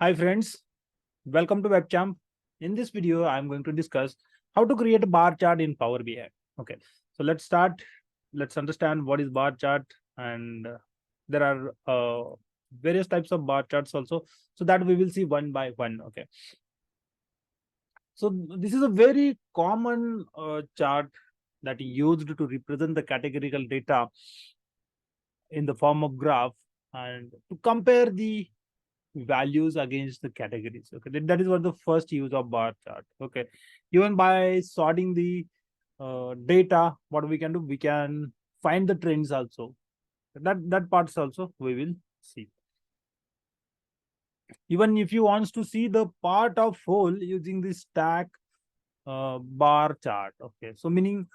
Hi friends, welcome to WebChamp. In this video, I'm going to discuss how to create a bar chart in Power BI. Okay, so let's start. Let's understand what is bar chart, and there are various types of bar charts also, so that we will see one by one. Okay, so this is a very common chart that is used to represent the categorical data in the form of graph and to compare the values against the categories. Okay, that is what the first use of bar chart. Okay, even by sorting the data, what we can do, we can find the trends also. That parts also we will see. Even if you want to see the part of whole using the stack bar chart. Okay, so meaning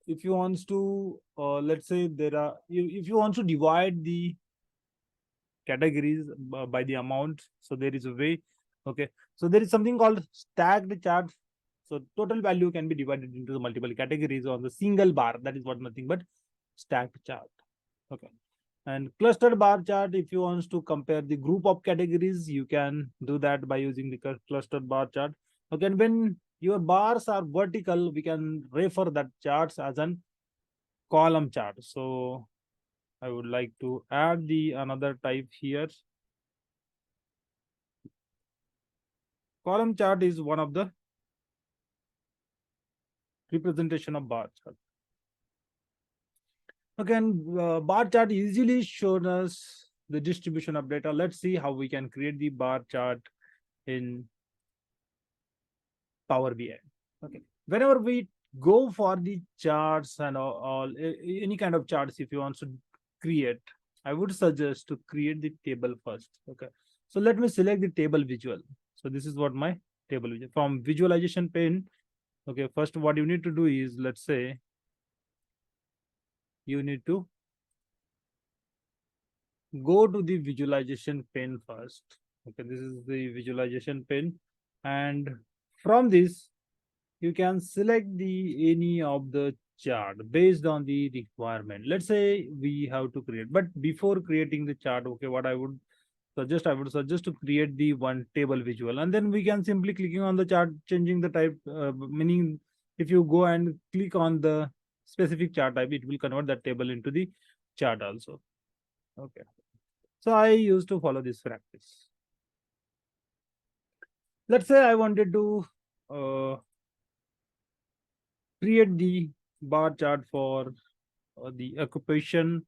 if you want to let's say there are if you want to divide the categories by the amount, so there is a way. Okay, so there is something called stacked chart. So total value can be divided into the multiple categories on the single bar. That is what nothing but stacked chart. Okay, and clustered bar chart, if you want to compare the group of categories, you can do that by using the clustered bar chart. Okay, and when your bars are vertical, we can refer that charts as an column chart. So I would like to add the another type here. Column chart is one of the representation of bar chart. Again, bar chart easily shows us the distribution of data. Let's see how we can create the bar chart in Power BI. Okay, whenever we go for the charts and any kind of charts, if you want to create, I would suggest to create the table first. Okay, so let me select the table visual. So this is what my table visual from visualization pane. Okay, first what you need to do is, let's say you need to go to the visualization pane first. Okay, this is the visualization pane, and from this you can select the any of the chart based on the requirement. Let's say we have to create, but before creating the chart, okay, what I would suggest to create the one table visual, and then we can simply clicking on the chart, changing the type, meaning if you go and click on the specific chart type, it will convert that table into the chart also. Okay, so I used to follow this practice. Let's say I wanted to create the bar chart for the occupation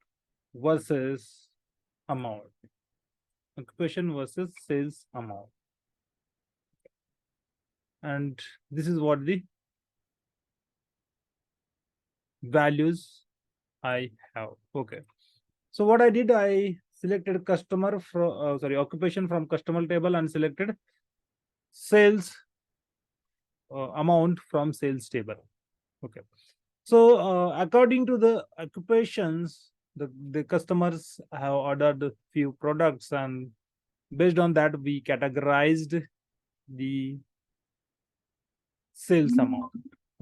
versus amount. Occupation versus sales amount. And this is what the values I have. Okay. So what I did, I selected customer from occupation from customer table and selected sales amount from sales table. Okay. So according to the occupations, the customers have ordered a few products, and based on that, we categorized the sales amount.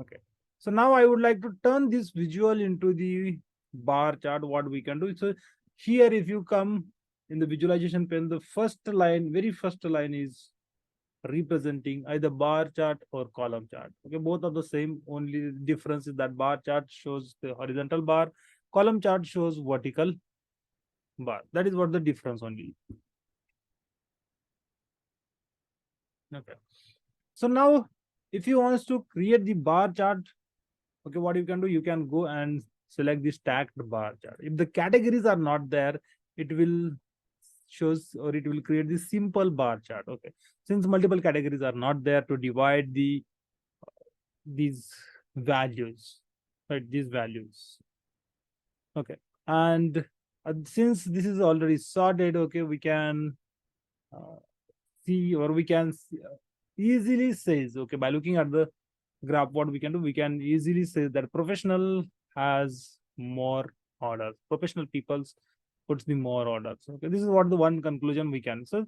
Okay. So now I would like to turn this visual into the bar chart. What we can do. So here, if you come in the visualization pane, the first line, very first line is representing either bar chart or column chart. Okay, both are the same. Only difference is that bar chart shows the horizontal bar, column chart shows vertical bar. That is what the difference only. Okay. So now, if you want to create the bar chart, okay, what you can do, you can go and select the stacked bar chart. If the categories are not there, it will shows or it will create the simple bar chart. Okay, since multiple categories are not there to divide these values, right, these values. Okay, and since this is already sorted, okay, we can uh, see, or we can easily says, okay, by looking at the graph, what we can do, we can easily say that professional has more orders, professional people's puts the more orders. Okay, this is what the one conclusion we can. So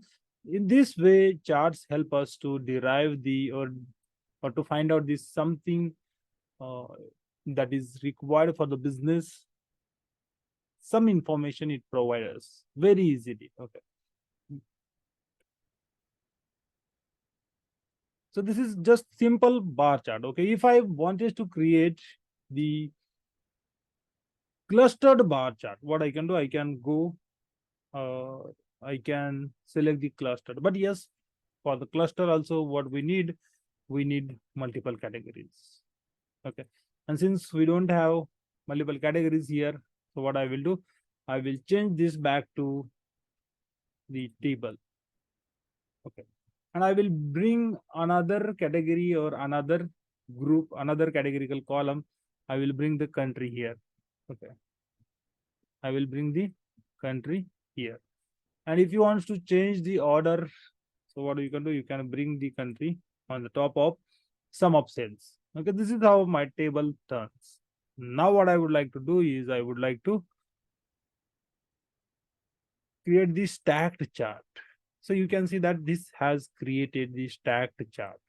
in this way, charts help us to derive the or to find out this something uh, that is required for the business, some information it provides us very easily. Okay, So this is just simple bar chart. Okay, if I wanted to create the clustered bar chart, what I can do, I can go, I can select the cluster. But yes, for the cluster also, what we need multiple categories. Okay, and since we don't have multiple categories here, so what I will do, I will change this back to the table. Okay, and I will bring another category or another group, another categorical column. I will bring the country here. Okay, I will bring the country here. And if you want to change the order, so what you can do, you can bring the country on the top of sum of cells. Okay, this is how my table turns. Now what I would like to do is I would like to create the stacked chart. So you can see that this has created the stacked chart.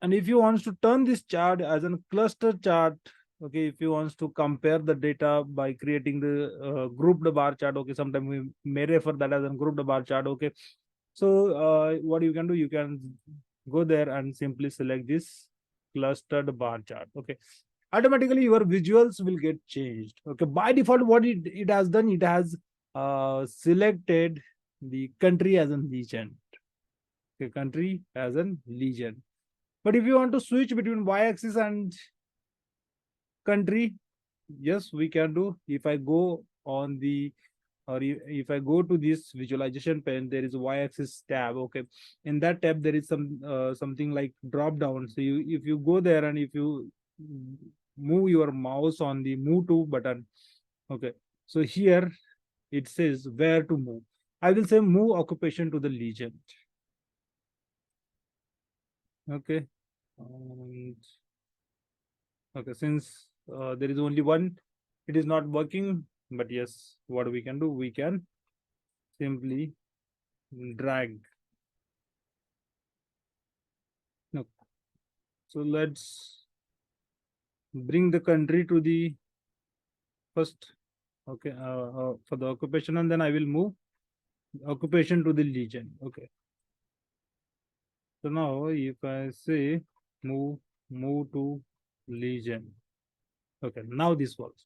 And if you want to turn this chart as a cluster chart, okay, if you want to compare the data by creating the grouped bar chart, okay, sometimes we may refer that as a grouped bar chart, okay. So what you can do, you can go there and simply select this clustered bar chart, okay. Automatically your visuals will get changed, okay. By default, what it has done, it has selected the country as a region, okay, country as a region. But if you want to switch between y-axis and country, yes, we can do. If I go on the, or if I go to this visualization pane, there is a y-axis tab. Okay, in that tab there is something like drop down. So if you go there and if you move your mouse on the move to button, okay, so here it says where to move. I will say move occupation to the region. Okay, and okay, since there is only one, it is not working. But yes, what we can do, we can simply drag. No. So let's bring the country to the first, okay, for the occupation, and then I will move occupation to the region. Okay. So now if I say move to region, okay, now this works.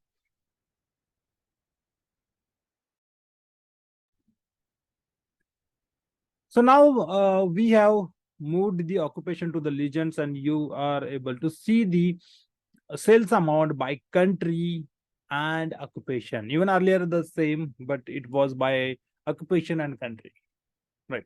So now we have moved the occupation to the legends, and you are able to see the sales amount by country and occupation. Even earlier the same, but it was by occupation and country, right?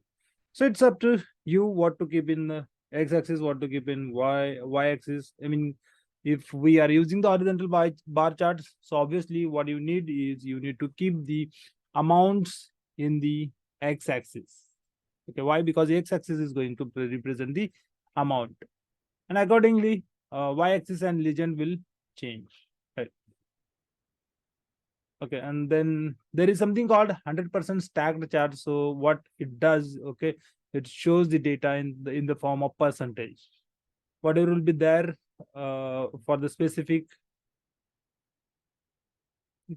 So it's up to you what to keep in the x-axis, what to keep in y-axis. I mean, if we are using the horizontal bar charts, so obviously what you need is you need to keep the amounts in the x-axis. Okay, why? Because the x-axis is going to represent the amount, and accordingly, y-axis and legend will change. Right. Okay, and then there is something called 100% stacked chart. So what it does, okay, it shows the data in the form of percentage. Whatever will be there for the specific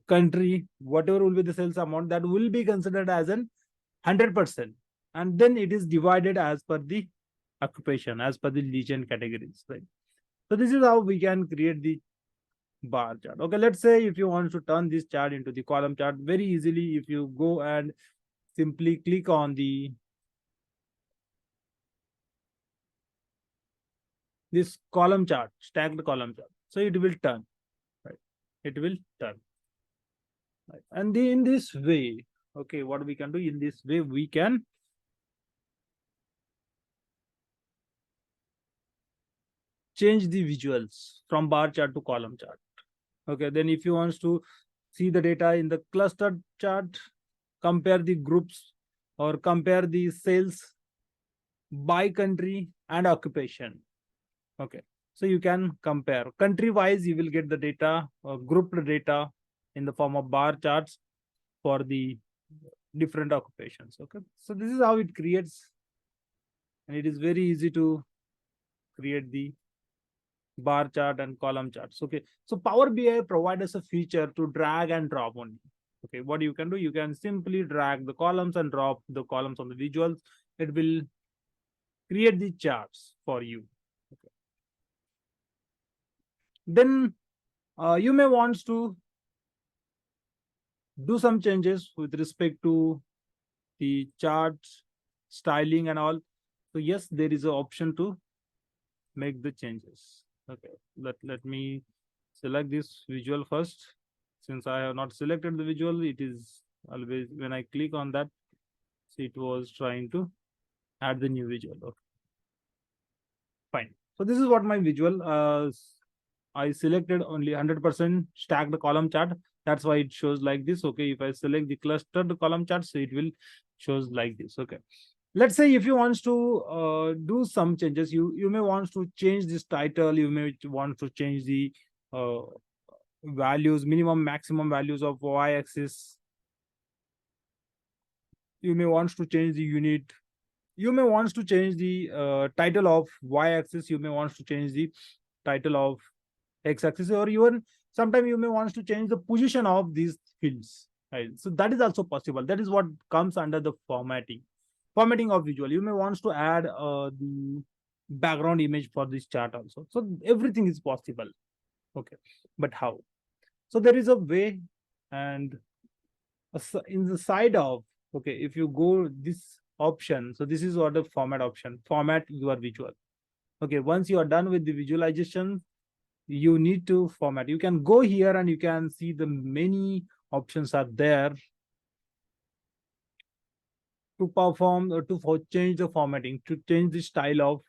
country, whatever will be the sales amount, that will be considered as an 100%, and then it is divided as per the occupation, as per the legion categories, right? So this is how we can create the bar chart. Okay, let's say if you want to turn this chart into the column chart very easily, if you go and simply click on the this column chart, stacked column chart, so it will turn, right? It will turn, right? And in this way, okay, what we can do, in this way we can change the visuals from bar chart to column chart. Okay, then if you want to see the data in the clustered chart, compare the groups or compare the sales by country and occupation. Okay, so you can compare country wise, you will get the data or grouped data in the form of bar charts for the different occupations. Okay, so this is how it creates, and it is very easy to create the bar chart and column charts. Okay, so Power BI provides us a feature to drag and drop only. Okay, what you can do, you can simply drag the columns and drop the columns on the visuals. it will create the charts for you. Okay. Then you may want to do some changes with respect to the chart styling and all. So yes, there is an option to make the changes. Okay, let me select this visual first. Since I have not selected the visual, it is always when I click on that, so it was trying to add the new visual. Okay, fine. So this is what my visual. I selected only 100% stacked column chart. That's why it shows like this. Okay, if I select the clustered column chart, so it will shows like this. Okay, let's say if you want to do some changes, you may want to change this title. You may want to change the uh, values, minimum maximum values of y-axis. You may want to change the unit. You may want to change the title of y-axis. You may want to change the title of x-axis, or even sometimes you may want to change the position of these fields. Right? So that is also possible. That is what comes under the formatting of visual. You may want to add the background image for this chart also. So everything is possible. Okay, but how? So there is a way, and in the side of, okay, if you go this option, so this is what the format option, format your visual. Okay, once you are done with the visualization, you need to format. You can go here and you can see the many options are there to perform or to change the formatting, to change the style of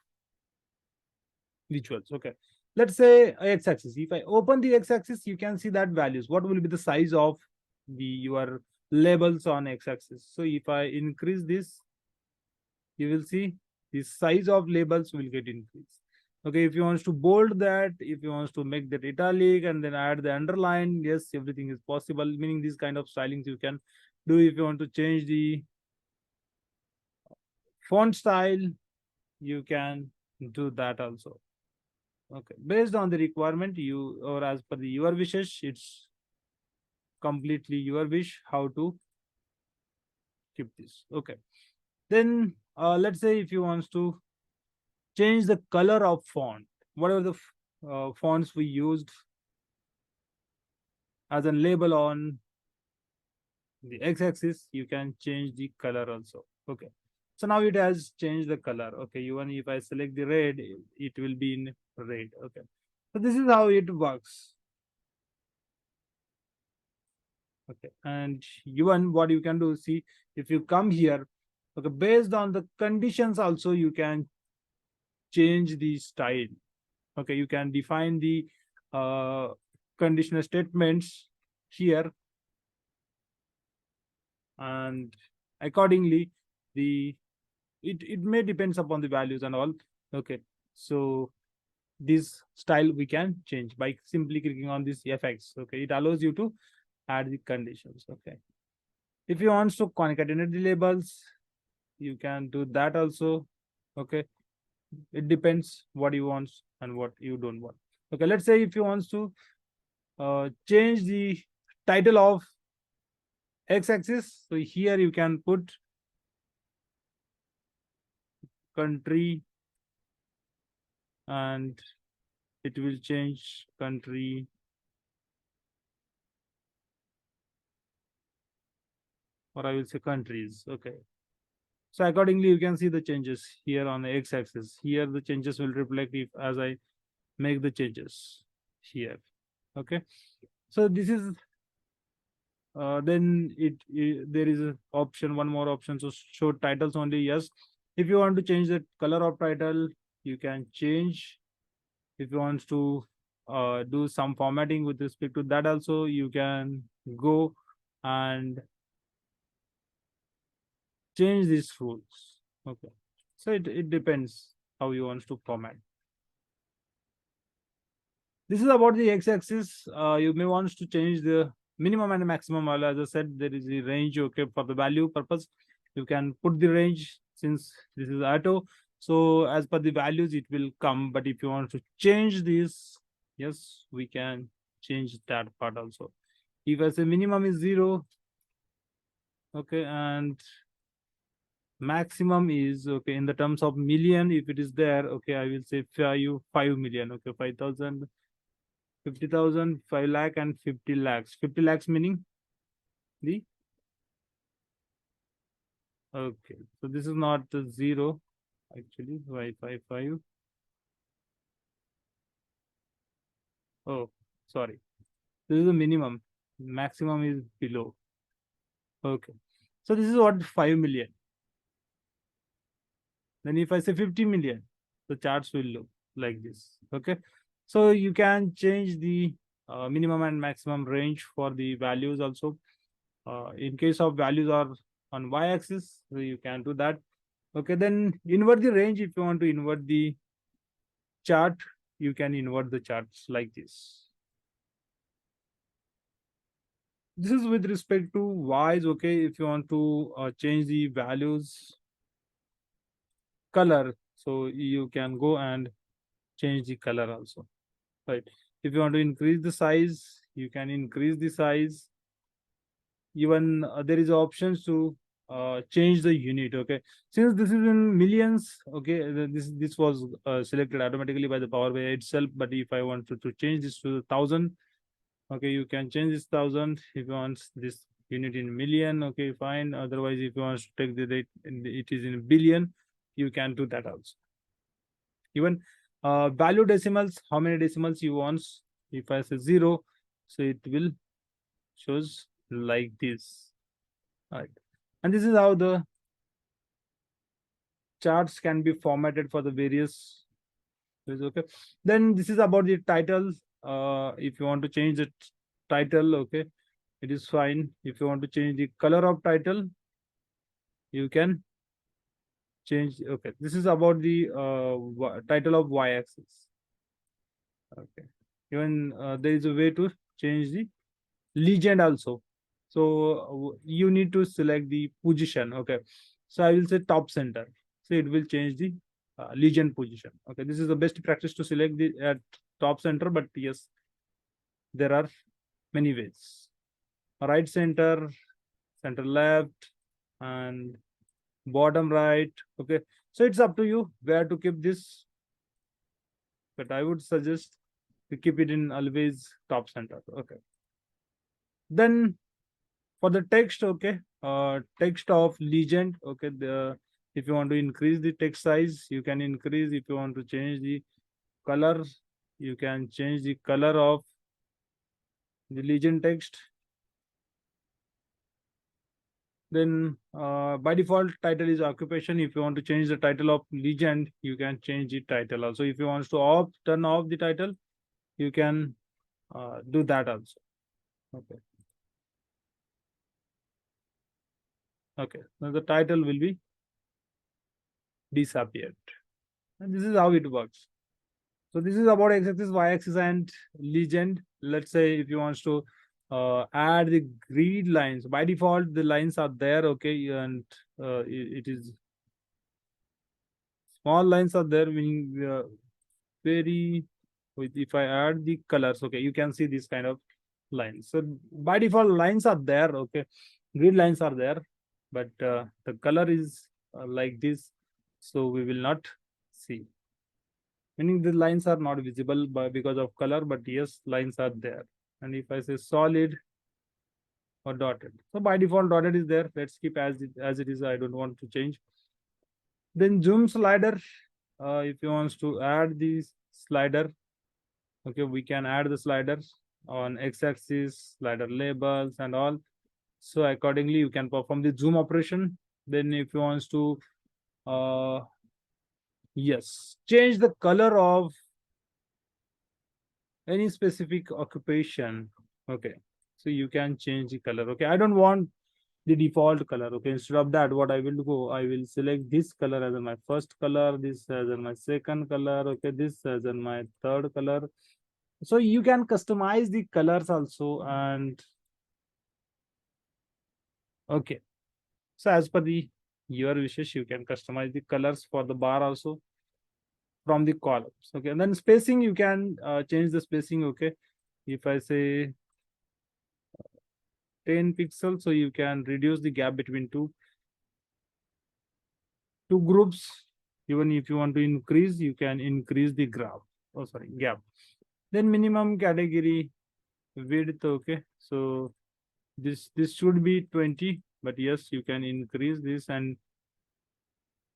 visuals. Okay, let's say x-axis. If I open the x-axis, you can see that values. What will be the size of the your labels on x-axis? So if I increase this, you will see the size of labels will get increased. Okay, if you want to bold that, if you want to make that italic and then add the underline, yes, everything is possible. Meaning these kind of stylings you can do. If you want to change the font style, you can do that also. Okay, based on the requirement, you or as per the your wishes, it's completely your wish how to keep this. Okay, then let's say if you want to change the color of font, whatever the fonts we used as a label on the x-axis, you can change the color also. Okay, so now it has changed the color. Okay, even if I select the red, it will be in red. Okay, so this is how it works. Okay, and even what you can do, see, if you come here, okay, based on the conditions also you can change the style. Okay, you can define the uh, conditional statements here, and accordingly the it may depends upon the values and all. Okay, so this style we can change by simply clicking on this fx. Okay, it allows you to add the conditions. Okay, if you want to concatenate the labels, you can do that also. Okay, it depends what you want and what you don't want. Okay, let's say if you want to change the title of x-axis, so here you can put country and it will change country, or I will say countries. Okay, so accordingly you can see the changes here on the x-axis. Here the changes will reflect if as I make the changes here. Okay, so this is then there is a option, one more option, so show titles only. Yes, if you want to change the color of title, you can change. If you want to do some formatting with respect to that also, you can go and change these rules. Okay, so it depends how you want to format. This is about the x-axis. You may want to change the minimum and maximum value. As I said, there is a range. Okay, for the value purpose, you can put the range since this is auto. So as per the values, it will come. But if you want to change this, yes, we can change that part also. If I say minimum is 0, okay, and maximum is, okay, in the terms of million, if it is there, okay, I will say 5 million, okay, 5,000, 50,000, 5 lakh and 50 lakhs. 50 lakhs meaning the, okay, so this is not the zero actually. Why 5 5? Oh, sorry, this is the minimum, maximum is below. Okay, so this is what 5 million. Then if I say 50 million, the charts will look like this. Okay, so you can change the minimum and maximum range for the values also. In case of values are on y-axis, so you can do that. Okay, then invert the range. If you want to invert the chart, you can invert the charts like this. This is with respect to y's. Okay, if you want to change the values color, so you can go and change the color also, right? If you want to increase the size, you can increase the size. Even there is options to change the unit. Okay, since this is in millions, okay, this was selected automatically by the Power BI itself. But if I want to change this to 1,000, okay, you can change this 1,000. If you want this unit in million, okay, fine. Otherwise, if you want to take the rate it is in billion, you can do that also. Even value decimals, how many decimals you want. If I say 0, so it will shows like this, right? And this is how the charts can be formatted for the various ways. Okay, then this is about the title. If you want to change the title, okay, it is fine. If you want to change the color of title, you can change. Okay, this is about the title of y-axis. Okay, even there is a way to change the legend also. So you need to select the position. Okay, so I will say top center, so it will change the legend position. Okay, this is the best practice to select the at top center, but yes, there are many ways. Right center, center left, and bottom right. Okay, so it's up to you where to keep this, but I would suggest to keep it in always top center. Okay, then for the text, okay, text of legend, okay, the, if you want to increase the text size, you can increase. If you want to change the color, you can change the color of the legend text. Then by default title is occupation. If you want to change the title of legend, you can change the title also. If you want to turn off the title, you can do that also. Okay, okay, now the title will be disappeared, and this is how it works. So this is about x-axis, y-axis, and legend. Let's say if you want to add the grid lines, by default the lines are there, okay, and it is small lines are there, meaning very. If I add the colors, okay, you can see this kind of lines. So by default lines are there, okay, grid lines are there, but the color is like this, so we will not see, meaning the lines are not visible because of color, but yes, lines are there. And if I say solid or dotted, so by default dotted is there. Let's keep as it is. I don't want to change. Then zoom slider, if you want to add this slider, okay, we can add the sliders on x-axis, slider labels and all. So accordingly you can perform the zoom operation. Then if you want to yes, change the color of any specific occupation, okay, so you can change the color. Okay, I don't want the default color. Okay, instead of that, what I will go, I will select this color as my first color, this as my second color, okay, this as my third color. So you can customize the colors also. And okay, so as per the your wishes, you can customize the colors for the bar also from the columns. Okay, and then spacing, you can change the spacing. Okay, if I say 10 pixels, so you can reduce the gap between two. two groups. Even if you want to increase, you can increase the graph. Oh, sorry, gap. Then minimum category width. Okay, so this should be 20, but yes, you can increase this and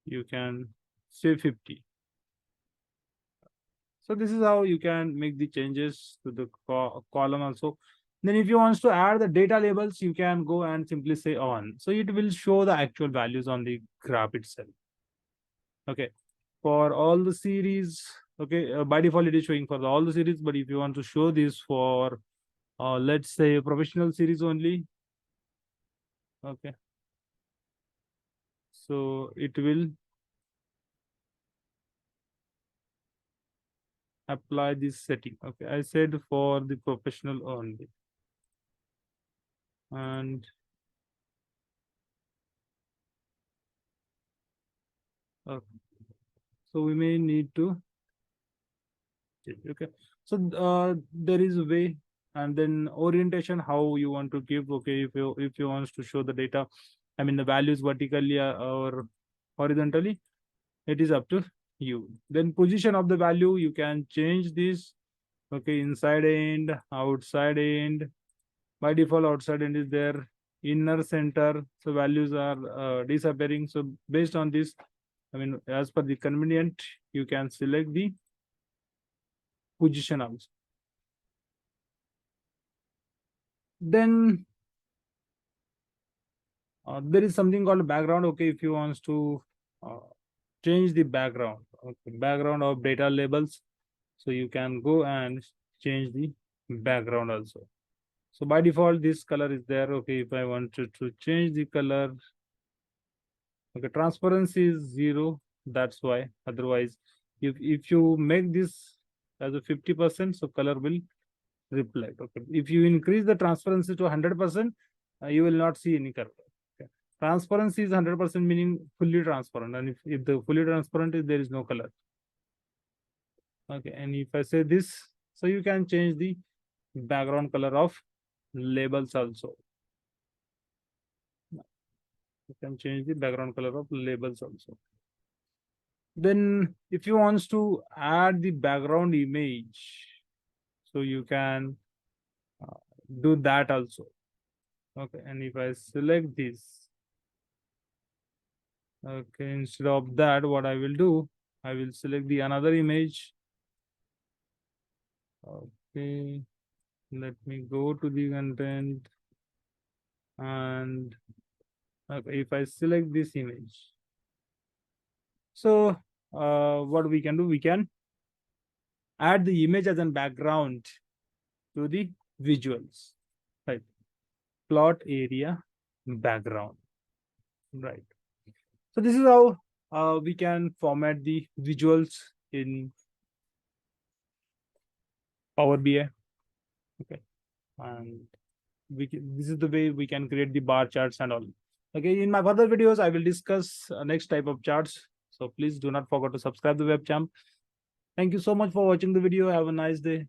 you can say 50. So this is how you can make the changes to the column also. Then if you want to add the data labels, you can go and simply say on. So it will show the actual values on the graph itself. Okay, for all the series, okay, by default it is showing for all the series, but if you want to show this for let's say professional series only, okay, so it will apply this setting. Okay, I said for the professional only, and okay, so we may need to change. Okay, so there is a way, and then orientation how you want to give. Okay, if you want to show the data, I mean the values vertically or horizontally, it is up to you. Then position of the value, you can change this. Okay, inside end, outside end. By default outside end is there, inner center, so values are disappearing. So based on this, I mean as per the convenient, you can select the position also. Then there is something called background. Okay, if you want to uh, change the background, okay, background of data labels, so you can go and change the background also. So by default this color is there. Okay, if I wanted to change the color, okay, transparency is 0, that's why. Otherwise, if you make this as a 50%, so color will reflect. Okay, if you increase the transparency to 100%, you will not see any color. Okay. Transparency is 100%, meaning fully transparent, and if the fully transparent is, there is no color. Okay, and if I say this, so you can change the background color of labels also. You can change the background color of labels also. Then if you want to add the background image, so you can do that also. Okay, and if I select this, okay, instead of that, what I will do, I will select the another image. Okay, let me go to the content, and okay, if I select this image, so what we can do, we can add the image as a background to the visuals, right? Plot area background, right? So this is how we can format the visuals in Power BI. Okay, and this is the way we can create the bar charts and all. Okay, in my further videos, I will discuss next type of charts. So please do not forget to subscribe to WebChamp. Thank you so much for watching the video. Have a nice day.